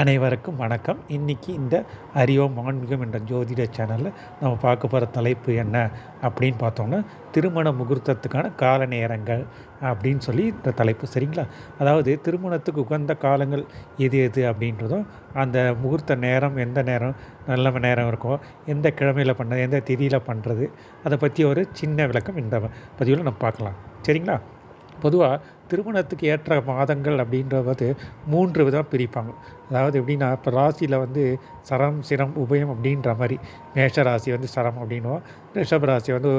அனைவருக்கும் வணக்கம். இன்றைக்கி இந்த அறிவோம் ஆன்மீகம் என்ற ஜோதிட சேனலில் நம்ம பார்க்க போகிற தலைப்பு என்ன அப்படின்னு பார்த்தோம்னா, திருமண முகூர்த்தத்துக்கான கால நேரங்கள் அப்படின்னு சொல்லி இந்த தலைப்பு. சரிங்களா? அதாவது திருமணத்துக்கு உகந்த காலங்கள் எது எது அப்படின்றதும், அந்த முகூர்த்த நேரம் எந்த நேரம் நல்ல நேரம் இருக்கும், எந்த கிழமையில் பண்ணுறது, எந்த திதியில் பண்ணுறது, அதை பற்றி ஒரு சின்ன விளக்கம் இந்த பதிவில் நம்ம பார்க்கலாம். சரிங்களா? பொதுவாக திருமணத்துக்கு ஏற்ற மாதங்கள் அப்படின்றது 3 விதமாக பிரிப்பாங்க. அதாவது எப்படின்னா, இப்போ ராசியில் வந்து சரம், சிரம், உபயம் அப்படின்ற மாதிரி மேஷ ராசி வந்து சரம் அப்படின்னுவோம், ரிஷப ராசி வந்து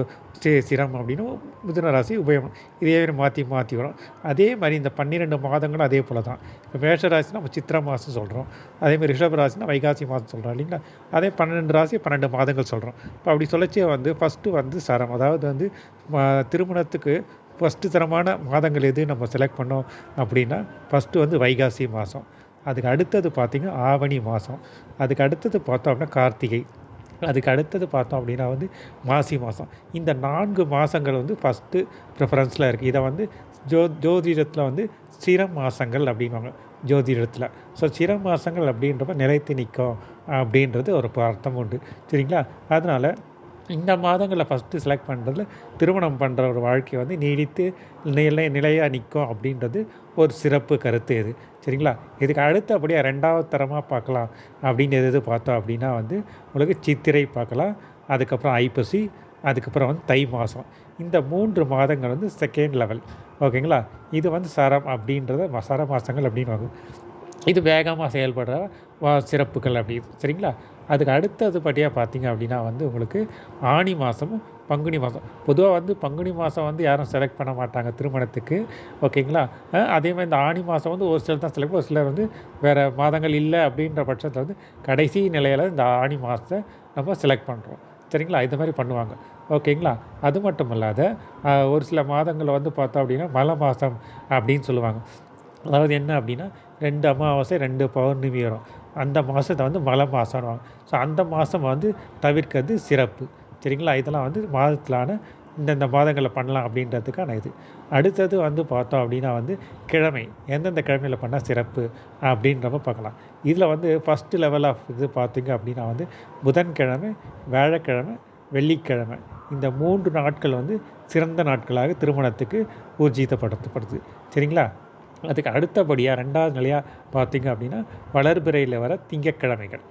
சிரம் அப்படின்னும், மிதுன ராசி உபயம். இதே மாற்றி மாற்றி வரும். அதே மாதிரி இந்த 12 மாதங்களும் அதே போல் தான். இப்போ மேஷ ராசினா நம்ம சித்திரை மாதம் சொல்கிறோம், அதேமாதிரி ரிஷப ராசினா வைகாசி மாதம் சொல்கிறோம் இல்லைங்களா? அதே 12 ராசி 12 மாதங்கள் சொல்கிறோம். இப்போ அப்படி சொல்லச்சே வந்து ஃபஸ்ட்டு வந்து சரம், அதாவது வந்து திருமணத்துக்கு ஃபஸ்ட்டு தரமான மாதங்கள் எது நம்ம செலக்ட் பண்ணோம் அப்படின்னா, ஃபஸ்ட்டு வந்து வைகாசி மாதம், அதுக்கு அடுத்தது பார்த்திங்கன்னா ஆவணி மாதம், அதுக்கு அடுத்தது பார்த்தோம் அப்படின்னா கார்த்திகை, அதுக்கு அடுத்தது பார்த்தோம் அப்படின்னா வந்து மாசி மாதம். இந்த 4 மாதங்கள் வந்து ஃபஸ்ட்டு ப்ரிஃபரன்ஸில் இருக்குது. இதை வந்து ஜோதிடத்தில் வந்து சிரம் மாதங்கள் அப்படின்வாங்க ஜோதிடத்தில். ஸோ சிரம் மாதங்கள் அப்படின்றப்ப நிலைத்து நிற்கும் அப்படின்றது ஒரு அர்த்தம் உண்டு. சரிங்களா? அதனால் இந்த மாதங்களில் ஃபஸ்ட்டு செலக்ட் பண்ணுறதுல திருமணம் பண்ணுற ஒரு வாழ்க்கை வந்து நீடித்து நிலையாக நிற்கும் அப்படின்றது ஒரு சிறப்பு கருத்து இது. சரிங்களா? இதுக்கு அடுத்தபடியாக 2வது தரமாக பார்க்கலாம் அப்படின்னு எது பார்த்தோம் அப்படின்னா வந்து உங்களுக்கு சித்திரை பார்க்கலாம், அதுக்கப்புறம் ஐப்பசி, அதுக்கப்புறம் வந்து தை மாதம். இந்த 3 மாதங்கள் வந்து செகண்ட் லெவல். ஓகேங்களா? இது வந்து சரம் அப்படின்றத சர மாதங்கள் அப்படின்னு இது வேகமாக செயல்படுற சிறப்புகள் அப்படி. சரிங்களா? அதுக்கு அடுத்தது படியாக பார்த்திங்க அப்படின்னா வந்து உங்களுக்கு ஆனி மாதமும் பங்குனி மாதம். பொதுவாக வந்து பங்குனி மாதம் வந்து யாரும் செலக்ட் பண்ண மாட்டாங்க திருமணத்துக்கு. ஓகேங்களா? அதே மாதிரி இந்த ஆனி மாதம் வந்து ஒரு சிலர் தான் செலக்ட், ஒரு சிலர் வந்து வேறு மாதங்கள் இல்லை அப்படின்ற பட்சத்தில் வந்து கடைசி நிலையில் இந்த ஆனி மாதத்தை நம்ம செலக்ட் பண்ணுறோம். சரிங்களா? இது மாதிரி பண்ணுவாங்க. ஓகேங்களா? அது மட்டும் இல்லாத ஒரு சில மாதங்களில் வந்து பார்த்தோம் அப்படின்னா மலை மாதம் அப்படின்னு சொல்லுவாங்க. அதாவது என்ன அப்படின்னா 2 அமாவாசை 2 பௌர்ணமி வரும், அந்த மாதத்தை வந்து மலை மாதம்னுவாங்க. ஸோ அந்த மாதம் வந்து தவிர்க்கிறது சிறப்பு. சரிங்களா? இதெல்லாம் வந்து மாதத்திலான இந்தந்த மாதங்களில் பண்ணலாம் அப்படின்றதுக்கான இது. அடுத்தது வந்து பார்த்தோம் அப்படின்னா வந்து கிழமை, எந்தெந்த கிழமையில் பண்ணால் சிறப்பு அப்படின்றப்ப பார்க்கலாம். இதில் வந்து ஃபஸ்ட்டு லெவல் ஆஃப் இது பார்த்திங்க அப்படின்னா வந்து புதன்கிழமை, வியாழக்கிழமை, வெள்ளிக்கிழமை, இந்த 3 நாட்கள் வந்து சிறந்த நாட்களாக திருமணத்துக்கு ஊர்ஜிதப்படுத்தப்படுது. சரிங்களா? அதுக்கு அடுத்தபடியாக 2வது நிலையாக பார்த்திங்க அப்படின்னா வளர்பிறையில் வர திங்கட்கிழமைகள்.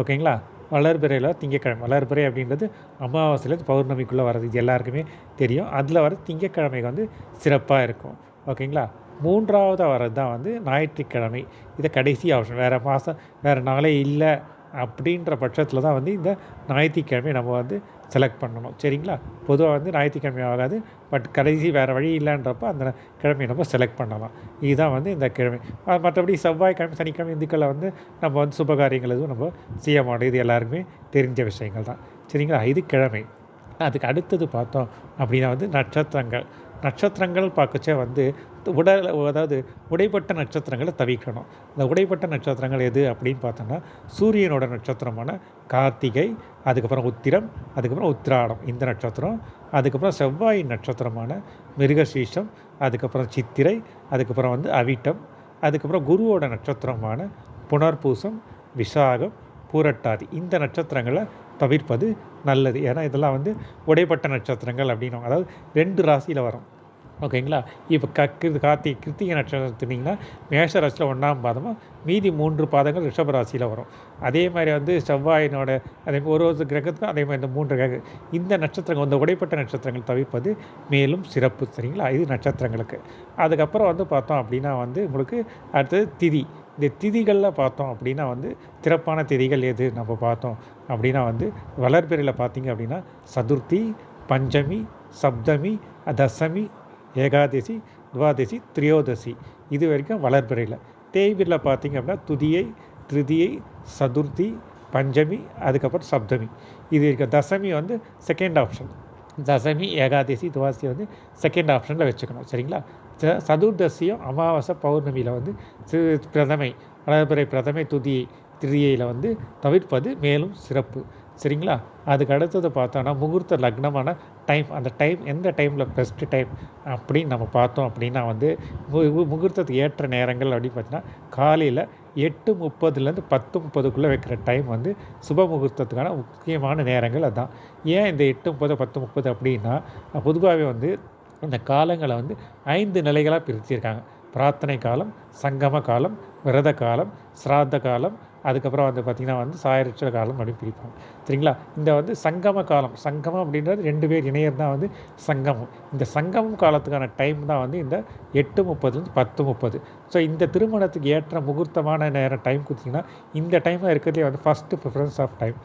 ஓகேங்களா? வளர்பிறையில் திங்கட்கிழமை, வளர்பிறை அப்படின்றது அமாவாசையிலேருந்து பௌர்ணமிக்குள்ளே வர்றது, இது எல்லாருக்குமே தெரியும். அதில் வர திங்கட்கிழமை வந்து சிறப்பாக இருக்கும். ஓகேங்களா? 3வது வர்றது தான் வந்து ஞாயிற்றுக்கிழமை. இதை கடைசி ஆப்ஷன், வேறு நாளே இல்லை அப்படின்ற பட்சத்தில் தான் வந்து இந்த ஞாயிற்றுக்கிழமை நம்ம வந்து செலக்ட் பண்ணணும். சரிங்களா? பொதுவாக வந்து ஞாயிற்றுக்கிழமை ஆகாது, பட் கடைசி வேறு வழி இல்லைன்றப்போ அந்த கிழமையை நம்ம செலக்ட் பண்ணலாம். இதுதான் வந்து இந்த கிழமை. மற்றபடி செவ்வாய்க்கிழமை, சனிக்கிழமை, இந்துக்களை வந்து நம்ம வந்து சுபகாரியங்கள் எதுவும் நம்ம செய்ய மாட்டோம். இது எல்லாருக்குமே தெரிஞ்ச விஷயங்கள் தான். சரிங்களா? இது கிழமை. அதுக்கு அடுத்தது பார்த்தோம் அப்படின்னா வந்து நட்சத்திரங்கள் பார்க்கச்சே வந்து அதாவது உடைப்பட்ட நட்சத்திரங்களை தவிர்க்கணும். இந்த உடைப்பட்ட நட்சத்திரங்கள் எது அப்படின்னு பார்த்தோம்னா சூரியனோட நட்சத்திரமான கார்த்திகை, அதுக்கப்புறம் உத்திரம், அதுக்கப்புறம் உத்திராடம் இந்த நட்சத்திரம், அதுக்கப்புறம் செவ்வாயின் நட்சத்திரமான மிருகசீஷம், அதுக்கப்புறம் சித்திரை, அதுக்கப்புறம் வந்து அவிட்டம், அதுக்கப்புறம் குருவோட நட்சத்திரமான புனர்பூசம், விசாகம், பூரட்டாதி இந்த நட்சத்திரங்களை தவிர்ப்பது நல்லது. ஏன்னா இதெல்லாம் வந்து உடைப்பட்ட நட்சத்திரங்கள் அப்படின்னுவாங்க. அதாவது 2 ராசியில் வரும். ஓகேங்களா? இப்போ கிருத்திகை நட்சத்திரம் எடுத்துட்டிங்கன்னா மேஷ ராசியில் 1ஆம் பாதமும், மீதி 3 பாதங்கள் ரிஷப ராசியில் வரும். அதே மாதிரி வந்து செவ்வாயினோட அதே ஒரு கிரகத்துக்கும் அதே மாதிரி இந்த 3 கிரகம், இந்த நட்சத்திரங்கள், இந்த உடைப்பட்ட நட்சத்திரங்கள் தவிர்ப்பது மேலும் சிறப்பு. சரிங்களா? இது நட்சத்திரங்களுக்கு. அதுக்கப்புறம் வந்து பார்த்தோம் அப்படின்னா வந்து உங்களுக்கு அடுத்தது திதி. இந்த திதிகளில் பார்த்தோம் அப்படின்னா வந்து சிறப்பான திதிகள் எது நம்ம பார்த்தோம் அப்படின்னா வந்து வளர்பிறையில் பார்த்திங்க அப்படின்னா சதுர்த்தி, பஞ்சமி, சப்தமி, தசமி, ஏகாதசி, துவாதசி, திரியோதசி இது வரைக்கும் வளர்பிறையில். தேய்பிரில் பார்த்திங்க அப்படின்னா துதியை, திருதியை, சதுர்த்தி, பஞ்சமி, அதுக்கப்புறம் சப்தமி இது இருக்குது. தசமி வந்து செகண்ட் ஆப்ஷன். தசமி, ஏகாதசி, துவாதசி வந்து செகண்ட் ஆப்ஷனில் வச்சுக்கணும். சரிங்களா? சதுர்தசியும் அமாவாசை பௌர்ணமியில் வந்து பிரதமை, வளர்பிறை பிரதமை, துதியை, திருதியையில் வந்து தவிர்ப்பது மேலும் சிறப்பு. சரிங்களா? அதுக்கு அடுத்தது பார்த்தோன்னா, முகூர்த்த லக்னமான டைம். அந்த டைம் எந்த டைமில பெஸ்ட்டு டைம் அப்படின்னு நம்ம பார்த்தோம் அப்படின்னா வந்து, முகூர்த்தத்துக்கு ஏற்ற நேரங்கள் அப்படின்னு பார்த்தீங்கன்னா, காலையில 8:30லேருந்து 10:30க்குள்ளே வைக்கிற டைம் வந்து சுப முகூர்த்தத்துக்கான முக்கியமான நேரங்கள் அதான். ஏன் இந்த 8:30, 10:30 அப்படின்னா, பொதுவாவே வந்து இந்த காலங்கள வந்து 5 நிலைகளா பிரிச்சிருக்காங்க. பிரார்த்தனை காலம், சங்கம காலம், விரத காலம், சிராத்த காலம், அதுக்கப்புறம் வந்து பார்த்திங்கன்னா வந்து சாயரட்ச காலம் அப்படின்னு பிரிப்பாங்க. சரிங்களா? இந்த வந்து சங்கம காலம், சங்கமம் அப்படின்றது 2 பேர் இணையர் தான் வந்து சங்கமம். இந்த சங்கமம் காலத்துக்கான டைம் தான் வந்து இந்த 8:30லேருந்து 10:30. ஸோ இந்த திருமணத்துக்கு ஏற்ற முகூர்த்தமான நேரம் டைம் குடுத்தீங்கன்னா, இந்த டைம் இருக்கிறதுலே வந்து ஃபர்ஸ்ட்டு ப்ரிஃபரன்ஸ் ஆஃப் டைம்.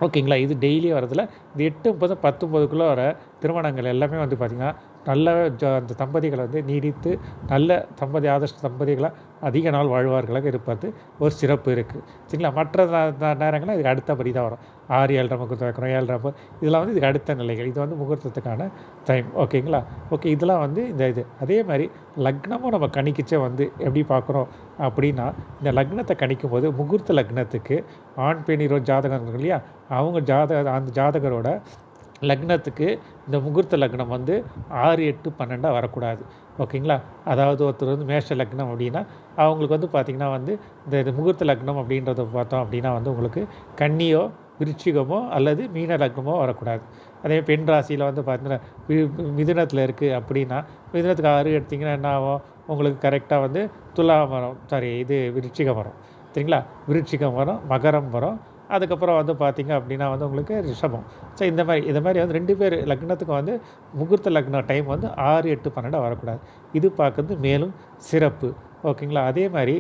ஓகேங்களா? இது டெய்லி வரதில இந்த 8:30, 19க்குள்ள வர திருமணங்கள் எல்லாமே வந்து பார்த்திங்கன்னா, நல்ல அந்த தம்பதிகள் வந்து நீடித்து நல்ல ஆதர்ஷ தம்பதிகளா அதிக நாள் வாழ்வார்களாக இருப்பது ஒரு சிறப்பு இருக்குது. சரிங்களா? மற்ற நேரங்கள்ல இதுக்கு அடுத்தபடி தான் வரும். 6, 7:30 முகூர்த்தம் வைக்கிறோம், 7:30 இதெல்லாம் வந்து இதுக்கு அடுத்த நிலைகள். இது வந்து முகூர்த்தத்துக்கான டைம். ஓகேங்களா? ஓகே. இதெல்லாம் வந்து இந்த இது. அதே மாரி லக்னமும் நம்ம கணிக்கிச்சே வந்து எப்படி பார்க்குறோம் அப்படின்னா, இந்த லக்னத்த கணிக்கும்போது முகூர்த்த லக்னத்துக்கு ஆண், பெண் இருவர் ஜாதகம் இருக்கு இல்லையா? அவங்க அந்த ஜாதகரோட லக்னத்துக்கு இந்த முகூர்த்த லக்னம் வந்து 6, 8, 12 வரக்கூடாது. ஓகேங்களா? அதாவது ஒருத்தர் வந்து மேஷ லக்னம் அப்படின்னா, அவங்களுக்கு வந்து பார்த்திங்கன்னா வந்து இந்த முகூர்த்த லக்னம் அப்படின்றத பார்த்தோம் அப்படின்னா வந்து உங்களுக்கு கன்னியோ, விருச்சிகமோ அல்லது மீன லக்னமோ வரக்கூடாது. அதே பெண் ராசியில் வந்து பார்த்தீங்கன்னா மிதுனத்தில் இருக்குது அப்படின்னா, மிதுனத்துக்கு 6 எடுத்திங்கன்னா என்ன ஆகும்? உங்களுக்கு கரெக்டாக வந்து துலாம் வரும். இது விருச்சிகம் வரும். சரிங்களா? விருச்சிகம் வரும், மகரம் வரும். அதுக்கப்புறம் வந்து பார்த்திங்க அப்படின்னா வந்து உங்களுக்கு ரிஷபம். ஸோ இந்த மாதிரி வந்து 2 பேர் லக்னத்துக்கு வந்து முகூர்த்த லக்ன டைம் வந்து 6, 8, 12 வரக்கூடாது. இது பார்க்கறது மேலும் சிறப்பு. ஓகேங்களா? அதே மாரி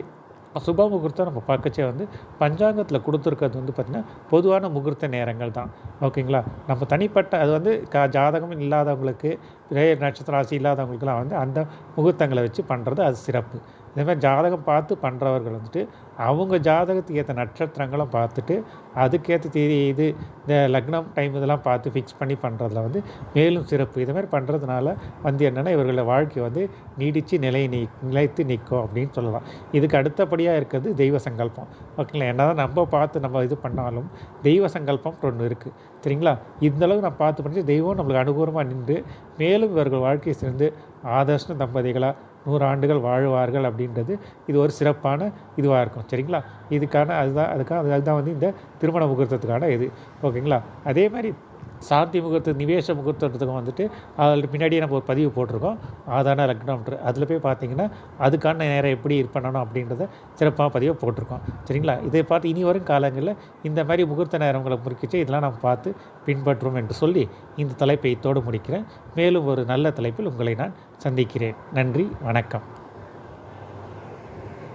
சுப முகூர்த்தம் நம்ம பார்க்கச்சே வந்து பஞ்சாங்கத்தில் கொடுத்துருக்கிறது வந்து பார்த்திங்கன்னா, பொதுவான முகூர்த்த நேரங்கள் தான். ஓகேங்களா? நம்ம தனிப்பட்ட அது வந்து ஜாதகம் இல்லாதவங்களுக்கு, நட்சத்திர ராசி இல்லாதவங்களுக்குலாம் வந்து அந்த முகூர்த்தங்களை வச்சு பண்ணுறது அது சிறப்பு. இதேமாதிரி ஜாதகம் பார்த்து பண்ணுறவர்கள் வந்துட்டு அவங்க ஜாதகத்துக்கு ஏற்ற நட்சத்திரங்களும் பார்த்துட்டு அதுக்கேற்ற இது இந்த லக்னம் டைம் இதெல்லாம் பார்த்து ஃபிக்ஸ் பண்ணி பண்ணுறதுல வந்து மேலும் சிறப்பு. இதுமாதிரி பண்ணுறதுனால வந்து என்னென்னா இவர்களோட வாழ்க்கை வந்து நீடித்து நிலைத்து நிற்கும் அப்படின்னு சொல்லலாம். இதுக்கு அடுத்தபடியாக இருக்கிறது தெய்வ சங்கல்பம். ஓகேங்களா? என்ன தான் நம்ம பார்த்து நம்ம இது பண்ணாலும் தெய்வ சங்கல்பம் ஒன்று இருக்குது. சரிங்களா? இந்தளவு நான் பார்த்து பண்ணி தெய்வம் நம்மளுக்கு அனுகூலமாக நின்று மேலும் இவர்கள் வாழ்க்கையை சேர்ந்து ஆதர்ஷ தம்பதிகளாக 100 ஆண்டுகள் வாழ்வார்கள் அப்படின்றது இது ஒரு சிறப்பான இதுவாக இருக்கும். சரிங்களா? அதுதான் வந்து இந்த திருமண முகூர்த்தத்துக்கான இது. ஓகேங்களா? அதே மாதிரி சாந்தி முகூர்த்த நிவேஷ முகூர்த்தத்துக்கும் வந்துட்டு அதில் பின்னாடியே நம்ம ஒரு பதிவு போட்டிருக்கோம். ஆதான லக்னம்ன்ற அதில் போய் பார்த்தீங்கன்னா அதுக்கான நேரம் எப்படி இது பண்ணணும் அப்படின்றத சிறப்பாக பதிவை போட்டிருக்கோம். சரிங்களா? இதை பார்த்து இனி வரும் காலங்களில் இந்த மாதிரி முகூர்த்த நேரங்களை முறிக்கிச்சு இதெல்லாம் நம்ம பார்த்து பின்பற்றுவோம் என்று சொல்லி இந்த தலைப்பை இத்தோடு முடிக்கிறேன். மேலும் ஒரு நல்ல தலைப்பில் உங்களை நான் சந்திக்கிறேன். நன்றி, வணக்கம்.